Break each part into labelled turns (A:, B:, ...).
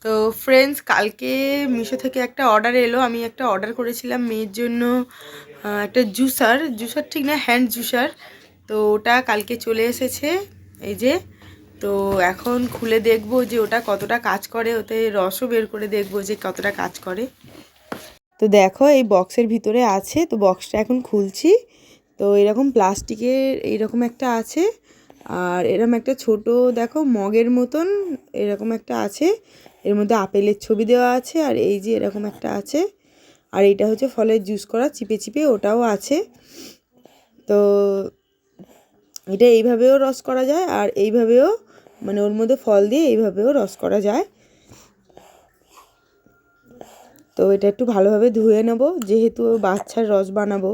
A: তো ফ্রেন্ডস, কালকে মিশো থেকে একটা অর্ডার এলো। আমি একটা অর্ডার করেছিলাম মেয়ের জন্য, একটা জুসার ঠিক না, হ্যান্ড জুসার। তো ওটা কালকে চলে এসেছে, এই যে। তো এখন খুলে দেখব যে ওটা কতটা কাজ করে, ওতে রসও বের করে দেখব যে কতটা কাজ করে। তো দেখো এই বক্সের ভিতরে আছে, তো বক্সটা এখন খুলছি। তো এরকম প্লাস্টিকের এইরকম একটা আছে, আর এরকম একটা ছোট দেখো মগের মতন এরকম একটা আছে, এর মধ্যে আপেলের ছবি দেওয়া আছে, আর এই যে এরকম একটা আছে, আর এটা হচ্ছে ফলের জুস করা চিপে চিপে, ওটাও আছে। তো এটা এইভাবেও রস করা যায়, আর এইভাবেও মানে ওর মধ্যে ফল দিয়ে এইভাবেও রস করা যায়। তো এটা একটু ভালোভাবে ধুয়ে নেব, যেহেতু বাচ্চার রস বানাবো,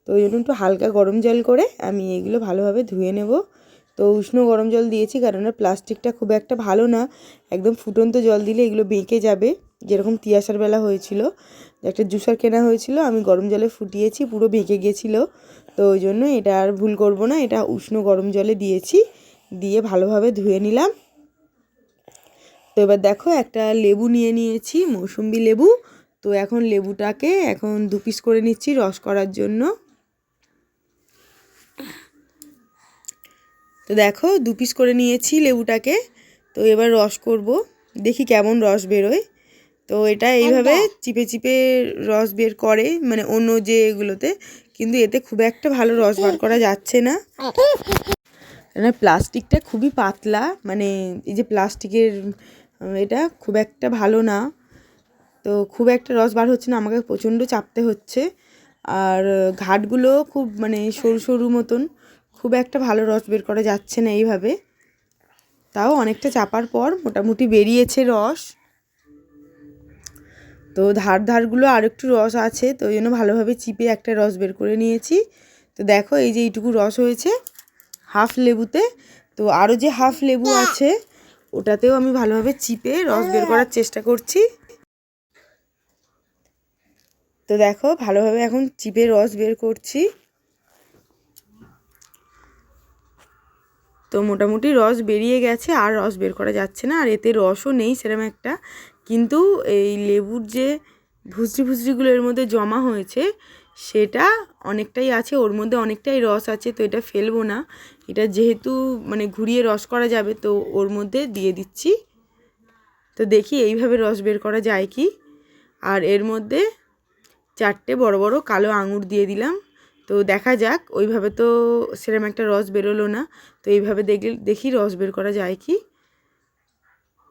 A: তো ওই জন্য একটু হালকা গরম জল করে আমি এগুলো ভালোভাবে ধুয়ে নেব। তো উষ্ণ গরম জল দিয়েছি, কারণ প্লাস্টিকটা খুব একটা ভালো না, একদম ফুটন্ত জল দিলে এগুলো বেঁকে যাবে। যেরকম তিয়াশার বেলা হয়েছিল, একটা জুসার কেনা হয়েছিল, আমি গরম জলে ফুটিয়েছি, পুরো বেঁকে গিয়েছিলো। তো ওই জন্য এটা আর ভুল করব না, এটা উষ্ণ গরম জলে দিয়েছি, দিয়ে ভালোভাবে ধুয়ে নিলাম। তো এবার দেখো একটা লেবু নিয়ে নিয়েছি, মৌসুম্বি লেবু। তো এখন লেবুটাকে এখন 2 পিস করে নিচ্ছি রস করার জন্য। তো দেখো 2 পিস করে নিয়েছি লেবুটাকে। তো এবার রস করব, দেখি কেমন রস বেরোয়। তো এটা এইভাবে চিপে চিপে রস বের করে, মানে অন্য যে এগুলোতে, কিন্তু এতে খুব একটা ভালো রস বার করা যাচ্ছে না। প্লাস্টিকটা খুবই পাতলা, মানে এই যে প্লাস্টিকের এটা খুব একটা ভালো না। তো খুব একটা রস বার হচ্ছে না, আমাকে প্রচণ্ড চাপতে হচ্ছে। আর ঘাটগুলো খুব মানে সরু সরু মতন, খুব একটা ভালো রস বের করা যাচ্ছে না এইভাবে। তাও অনেকটা চাপার পর মোটামুটি বেরিয়েছে রস। তো ধারগুলো আর একটু রস আছে, তো ওই জন্য ভালোভাবে চিপে একটা রস বের করে নিয়েছি। তো দেখো এই যে এইটুকু রস হয়েছে হাফ লেবুতে। তো আরও যে হাফ লেবু আছে ওটাতেও আমি ভালোভাবে চিপে রস বের করার চেষ্টা করছি। তো দেখো ভালোভাবে এখন চিপে রস বের করছি। তো মোটামুটি রস বেরিয়ে গেছে, আর রস বের করা যাচ্ছে না, আর এতে রসও নেই সেরকম একটা। কিন্তু এই লেবুর যে ভুসড়িগুলো এর মধ্যে জমা হয়েছে সেটা অনেকটাই আছে, ওর মধ্যে অনেকটাই রস আছে। তো এটা ফেলবো না, এটা যেহেতু মানে ঘুরিয়ে রস করা যাবে, তো ওর মধ্যে দিয়ে দিচ্ছি। তো দেখি এইভাবে রস বের করা যায় কি। আর এর মধ্যে 4টে বড় বড় কালো আঙুর দিয়ে দিলাম। তো দেখা যাক, ওইভাবে তো সেরকম একটা রস বেরোলো না, তো এইভাবে দেখি রস বের করা যায় কি।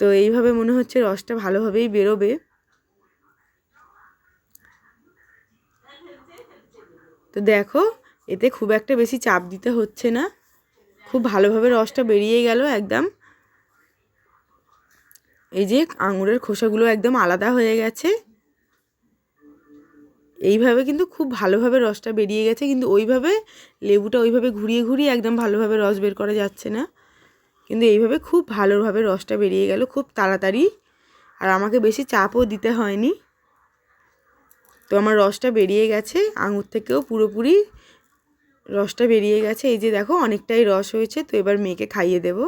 A: তো এইভাবে মনে হচ্ছে রসটা ভালোভাবেই বেরোবে। তো দেখো এতে খুব একটা বেশি চাপ দিতে হচ্ছে না, খুব ভালোভাবে রসটা বেরিয়ে গেল একদম। এই যে আঙুরের খোসাগুলো একদম আলাদা হয়ে গেছে। এইভাবে কিন্তু খুব ভালোভাবে রসটা বেরিয়ে গেছে, কিন্তু ওইভাবে লেবুটা ওইভাবে ঘুরিয়ে ঘুরিয়ে একদম ভালোভাবে রস বের করা যাচ্ছে না। কিন্তু এইভাবে খুব ভালোভাবে রসটা বেরিয়ে গেল খুব তাড়াতাড়ি, আর আমাকে বেশি চাপও দিতে হয়নি। তো আমার রসটা বেরিয়ে গেছে, আঙুর থেকেও পুরোপুরি রসটা বেরিয়ে গেছে। এই যে দেখো অনেকটাই রস হয়েছে। তো এবার মেয়েকে খাইয়ে দেবো।